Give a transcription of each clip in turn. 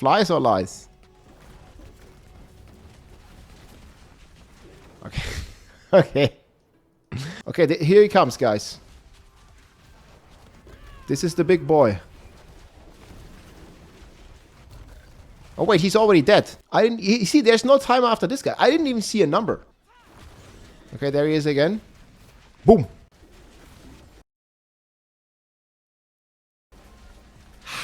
Flies or lies? Okay. Okay. Okay, here he comes, guys. This is the big boy. Oh wait, he's already dead. You see, there's no time after this guy. I didn't even see a number. Okay, there he is again. Boom.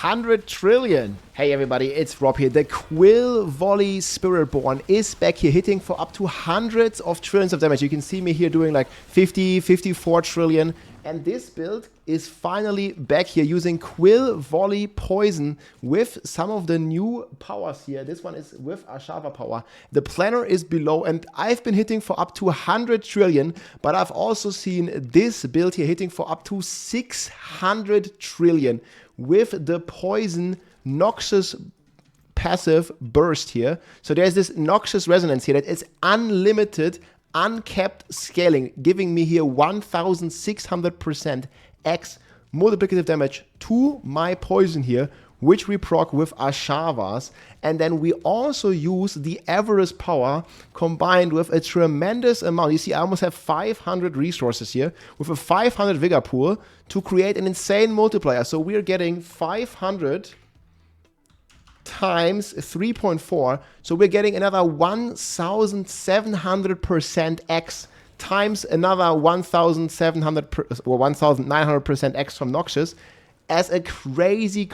100 trillion. Hey everybody, it's Rob here. The Quill Volley Spiritborn is back here, hitting for up to hundreds of trillions of damage. You can see me here doing like 50, 54 trillion. And this build is finally back here using Quill Volley Poison with some of the new powers here. This one is with Ashava power. The planner is below, and I've been hitting for up to 100 trillion, but I've also seen this build here hitting for up to 600 trillion with the Poison Noxious passive burst here. So there's this Noxious resonance here that is unlimited, uncapped scaling, giving me here 1600% X multiplicative damage to my poison here, which we proc with Ashavas. And then we also use the Avarice power combined with a tremendous amount. You see, I almost have 500 resources here with a 500 Vigor pool to create an insane multiplier. So we're getting 500 times 3.4, so we're getting another 1700% X times another 1700 or 1900% X from Noxious as a crazy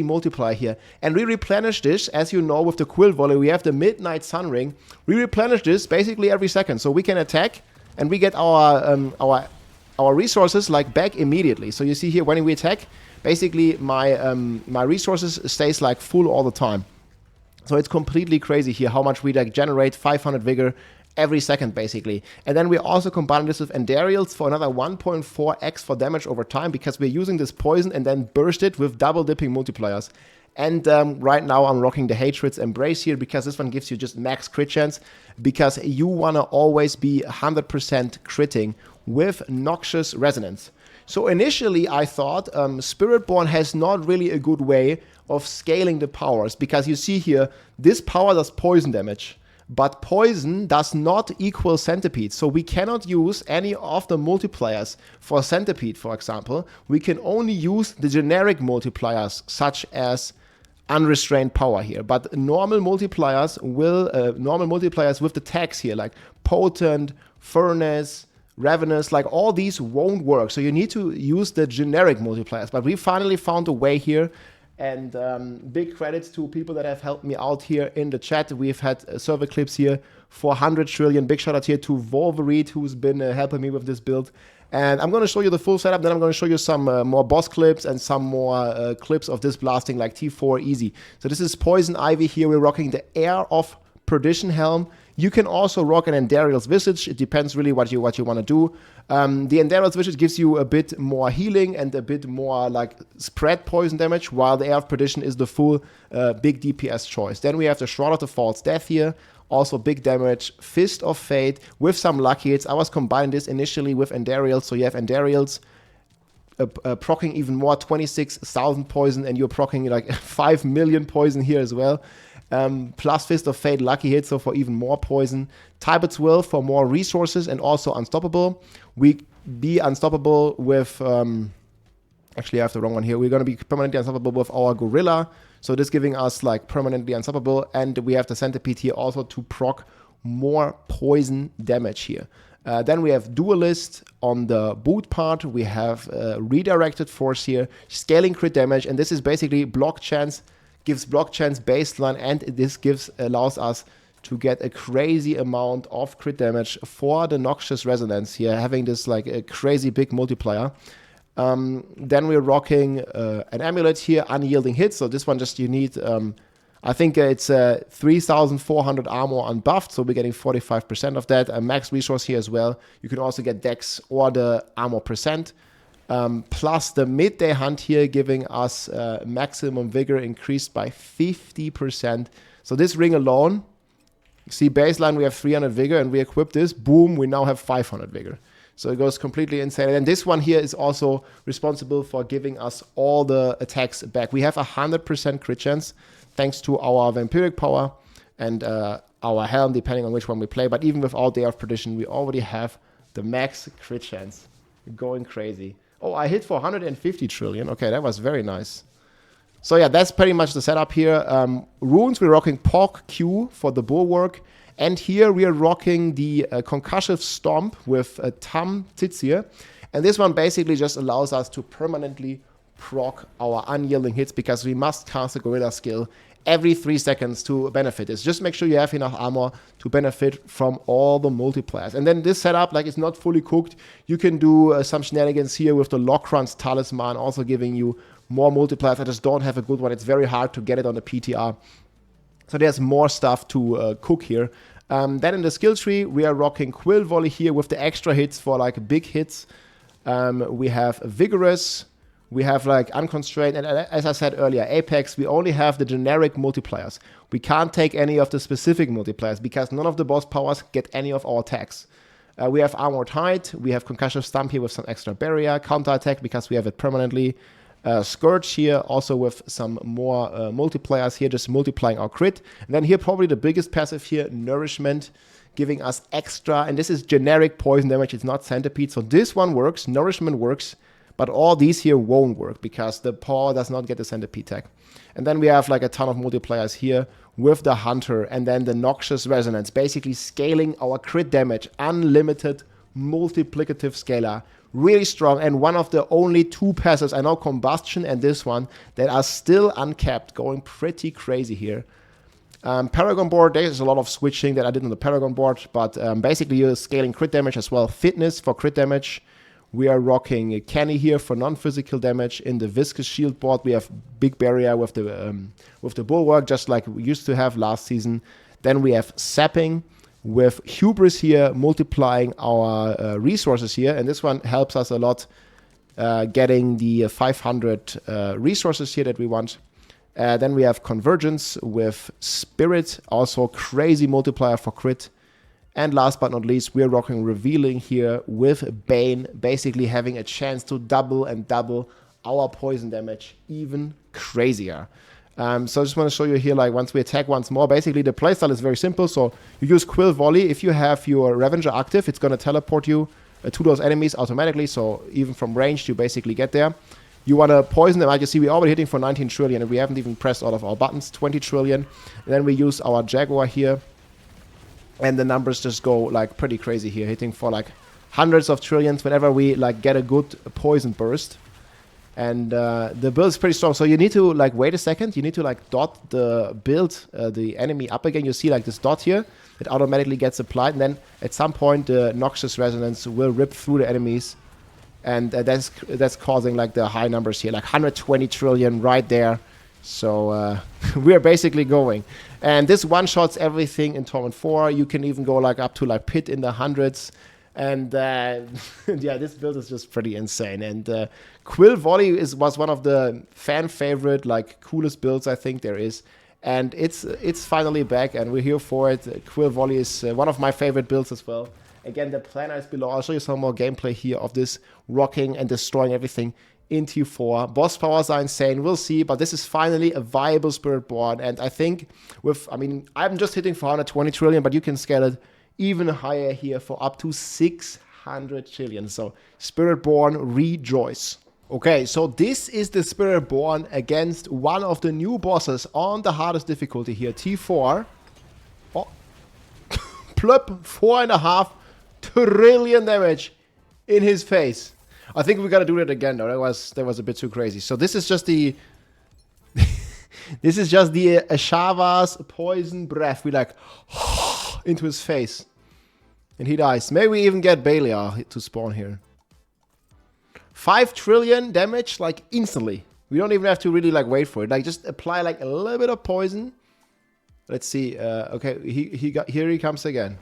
multiplier here. And we replenish this, as you know, with the Quill Volley. We have the Midnight Sun Ring. We replenish this basically every second, so we can attack and we get our resources like back immediately. So you see here when we attack, basically, my resources stays like full all the time. So it's completely crazy here how much we like generate 500 vigor every second, basically. And then we also combine this with Endarials for another 1.4x for damage over time, because we're using this poison and then burst it with double dipping multipliers. And right now I'm rocking the Hatred's Embrace here, because this one gives you just max crit chance, because you want to always be 100% critting with Noxious Resonance. So initially I thought Spiritborn has not really a good way of scaling the powers, because you see here, this power does poison damage, but poison does not equal Centipede. So we cannot use any of the multipliers for Centipede, for example. We can only use the generic multipliers, such as Unrestrained power here. But normal multipliers with the tags here, like Potent, Furnace, Ravenous, like all these won't work. So you need to use the generic multipliers. But we finally found a way here. And big credits to people that have helped me out here in the chat. We've had server clips here for 100 trillion. Big shout out here to Wolverine, who's been helping me with this build. And I'm going to show you the full setup. Then I'm going to show you some more boss clips and some more clips of this blasting like T4 easy. So this is Poison Ivy here. We're rocking the Air of Perdition Helm. You can also rock an Endarial's Visage. It depends really what you want to do. The Endarial's Visage gives you a bit more healing and a bit more like spread poison damage, while the Air of Perdition is the full big DPS choice. Then we have the Shroud of the False Death here. Also big damage. Fist of Fate with some lucky hits. I was combining this initially with Endarials. So you have Endarials proccing even more, 26,000 poison, and you're proccing like 5 million poison here as well. Plus Fist of Fate, lucky hit, so for even more poison. Tybet's Will for more resources and also unstoppable. We be unstoppable with, actually I have the wrong one here. We're going to be permanently unstoppable with our Gorilla. So this giving us like permanently unstoppable. And we have the Centipede here also to proc more poison damage here. Then we have Duelist on the boot part. We have Redirected Force here, scaling crit damage. And this is basically block chance, gives block chance baseline, and this allows us to get a crazy amount of crit damage for the Noxious Resonance here, having this like a crazy big multiplier. Then we're rocking an amulet here, Unyielding Hit. So this one just you need, I think it's 3,400 armor unbuffed, so we're getting 45% of that. A max resource here as well. You can also get dex or the armor percent. Plus the midday hunt here giving us maximum vigor increased by 50%. So this ring alone, you see baseline we have 300 vigor, and we equip this, boom, we now have 500 vigor. So it goes completely insane. And this one here is also responsible for giving us all the attacks back. We have 100% crit chance. thanks to our vampiric power and our helm, depending on which one we play. But even without Day of Perdition, we already have the max crit chance. We're going crazy. Oh, I hit for 150 trillion. Okay, that was very nice. So yeah, that's pretty much the setup here. Runes, we're rocking Pork Q for the Bulwark. And here we are rocking the Concussive Stomp with Tam Tizir. And this one basically just allows us to permanently proc our unyielding hits, because we must cast a Gorilla skill every 3 seconds to benefit this. Just make sure you have enough armor to benefit from all the multipliers. And then this setup, like, it's not fully cooked. You can do some shenanigans here with the Lockrun's Talisman, also giving you more multipliers. I just don't have a good one. It's very hard to get it on the PTR. So there's more stuff to cook here. Then in the skill tree, we are rocking Quill Volley here with the extra hits for like big hits. We have Vigorous. We have like Unconstrained, and as I said earlier, Apex, we only have the generic multipliers. We can't take any of the specific multipliers because none of the boss powers get any of our attacks. We have Armored Hide, we have Concussive Stomp here with some extra barrier, Counter Attack because we have it permanently, Scourge here also with some more multipliers here, just multiplying our crit. And then here probably the biggest passive here, Nourishment, giving us extra, and this is generic poison damage, it's not Centipede, so this one works, Nourishment works. But all these here won't work because the paw does not get the Centipede tag. And then we have like a ton of multipliers here with the Hunter and then the Noxious Resonance, basically scaling our crit damage, unlimited multiplicative scalar. Really strong, and one of the only 2 passives, I know Combustion and this one, that are still uncapped, going pretty crazy here. Paragon board, there's a lot of switching that I did on the Paragon board, but basically you're scaling crit damage as well. Fitness for crit damage. We are rocking Kenny here for non-physical damage. In the Viscous Shield board, we have Big Barrier with the Bulwark, just like we used to have last season. Then we have Sapping with Hubris here, multiplying our resources here. And this one helps us a lot getting the 500 resources here that we want. Then we have Convergence with Spirit, also crazy multiplier for crit. And last but not least, we're rocking Revealing here with Bane, basically having a chance to double and double our poison damage even crazier. So I just want to show you here, like, once we attack once more, basically the playstyle is very simple. So you use Quill Volley. If you have your Revenger active, it's going to teleport you to those enemies automatically. So even from range, you basically get there. You want to poison them. As you see, we're already hitting for 19 trillion, and we haven't even pressed all of our buttons, 20 trillion. And then we use our Jaguar here. And the numbers just go like pretty crazy here, hitting for like hundreds of trillions whenever we like get a good poison burst. And the build is pretty strong. So you need to like wait a second. You need to like dot the build, the enemy up again. You see like this dot here. It automatically gets applied. And then at some point the Noxious Resonance will rip through the enemies. And that's causing like the high numbers here, like 120 trillion right there. So we are basically going. And this one-shots everything in Torment 4. You can even go like up to like Pit in the hundreds. And yeah, this build is just pretty insane. And Quill Volley was one of the fan favorite, like coolest builds I think there is. And it's finally back, and we're here for it. Quill Volley is one of my favorite builds as well. Again, the planner is below. I'll show you some more gameplay here of this rocking and destroying everything in T4. Boss powers are insane, we'll see, but this is finally a viable Spirit board. And I think I'm just hitting for 120 trillion, but you can scale it even higher here for up to 600 trillion. So Spiritborn, rejoice. Okay, so this is the Spiritborn against one of the new bosses on the hardest difficulty here, T4. Oh. Plop, 4.5 trillion damage in his face. I think we gotta do that again though. That was a bit too crazy. So this is just the this is just the Ashava's poison breath. We like into his face, and he dies. Maybe we even get Belial to spawn here. 5 trillion damage like instantly. We don't even have to really like wait for it. Like just apply like a little bit of poison. Let's see. Okay, here he comes again.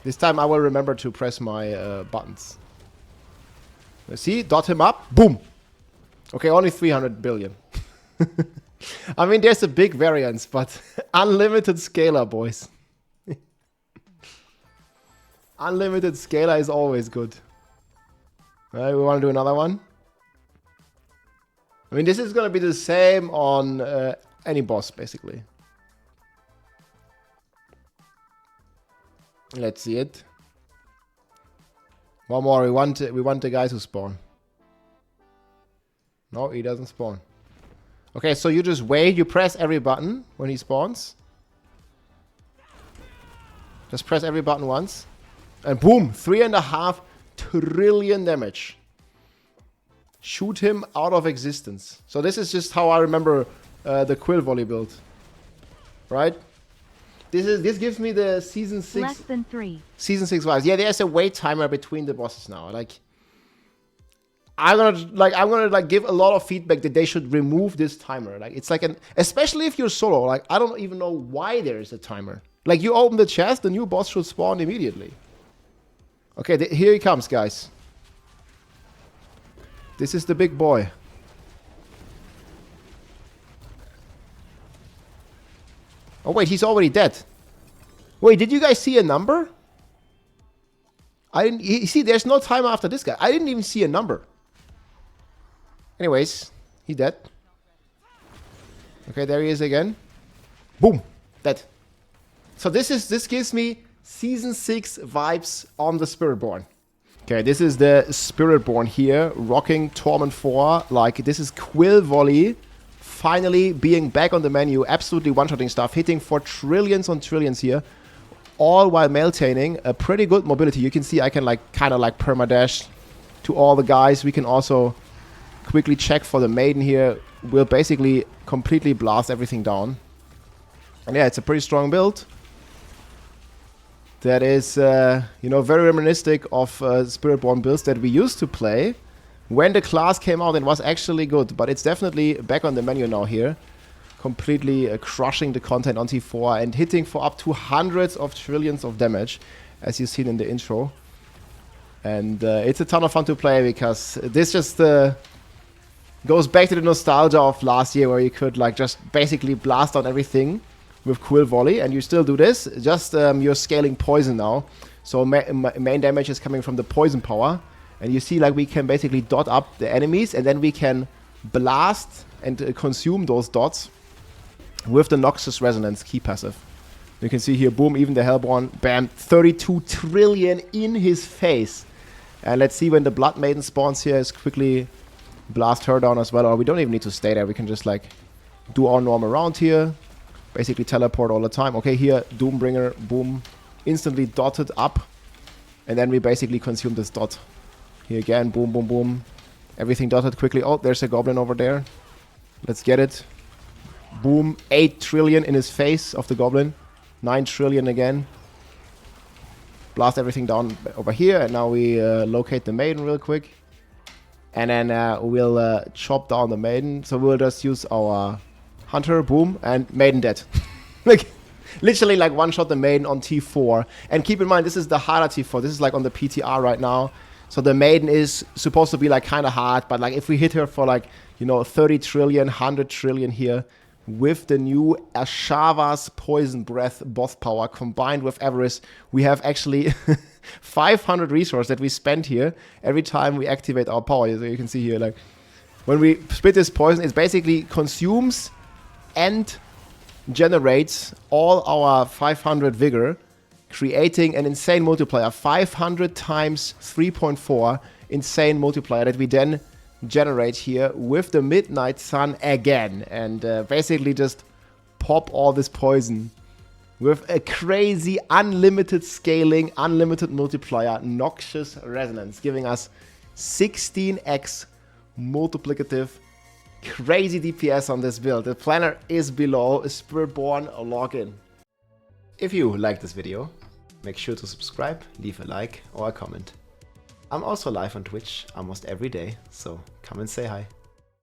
This time I will remember to press my buttons. Let's see, dot him up, boom. Okay, only 300 billion. I mean, there's a big variance, but unlimited scalar, boys. Unlimited scalar is always good. All right, we want to do another one. I mean, this is going to be the same on any boss, basically. Let's see it. One more. We want the guy to spawn. No, he doesn't spawn. Okay, so you just wait. You press every button when he spawns. Just press every button once. And boom, 3.5 trillion damage. Shoot him out of existence. So this is just how I remember the Quill Volley build. Right? This gives me the season 6. Less than 3. Season 6 vibes. Yeah, there's a wait timer between the bosses now. Like, I'm gonna give a lot of feedback that they should remove this timer. Like, it's like especially if you're solo. Like, I don't even know why there is a timer. Like, you open the chest, the new boss should spawn immediately. Okay, here he comes, guys. This is the big boy. Oh wait, he's already dead. Wait, did you guys see a number? I didn't. You see, there's no timer after this guy. I didn't even see a number. Anyways, he's dead. Okay, there he is again. Boom, dead. So this gives me season 6 vibes on the Spiritborn. Okay, this is the Spiritborn here, rocking Torment 4. Like, this is Quill Volley. Finally being back on the menu, absolutely one-shotting stuff, hitting for trillions on trillions here, all while maintaining a pretty good mobility. You can see I can kind of perma-dash to all the guys. We can also quickly check for the maiden here. We'll basically completely blast everything down. And yeah, it's a pretty strong build. That is, you know, very reminiscent of Spiritborn builds that we used to play when the class came out and was actually good, but it's definitely back on the menu now here. Completely crushing the content on T4 and hitting for up to hundreds of trillions of damage, as you've seen in the intro. And it's a ton of fun to play because this just goes back to the nostalgia of last year where you could just basically blast on everything with Quill Volley, and you still do this, just you're scaling poison now. So main damage is coming from the poison power. And you see, we can basically dot up the enemies, and then we can blast and consume those dots with the Noxious Resonance key passive. You can see here, boom, even the Hellborn, bam, 32 trillion in his face. And let's see when the Blood Maiden spawns here, is quickly blast her down as well. Or we don't even need to stay there, we can just do our normal round here. Basically teleport all the time. Okay, here, Doombringer, boom, instantly dotted up. And then we basically consume this dot. Here again, boom, boom, boom. Everything dotted quickly. Oh, there's a goblin over there. Let's get it. Boom, 8 trillion in his face of the goblin. 9 trillion again. Blast everything down over here. And now we locate the maiden real quick. And then we'll chop down the maiden. So we'll just use our hunter, boom, and maiden dead. Literally one-shot the maiden on T4. And keep in mind, this is the harder T4. This is on the PTR right now. So the maiden is supposed to be kind of hard, but if we hit her for 30 trillion, 100 trillion here with the new Ashava's Poison Breath boss power combined with Avarice, we have actually 500 resource that we spend here every time we activate our power. So you can see here, when we spit this poison, it basically consumes and generates all our 500 vigor, creating an insane multiplier, 500 times 3.4 insane multiplier that we then generate here with the Midnight Sun again, and basically just pop all this poison with a crazy unlimited scaling, unlimited multiplier, Noxious Resonance, giving us 16x multiplicative crazy DPS on this build. The planner is below, Spiritborn login. If you like this video, make sure to subscribe, leave a like or a comment. I'm also live on Twitch almost every day, so come and say hi.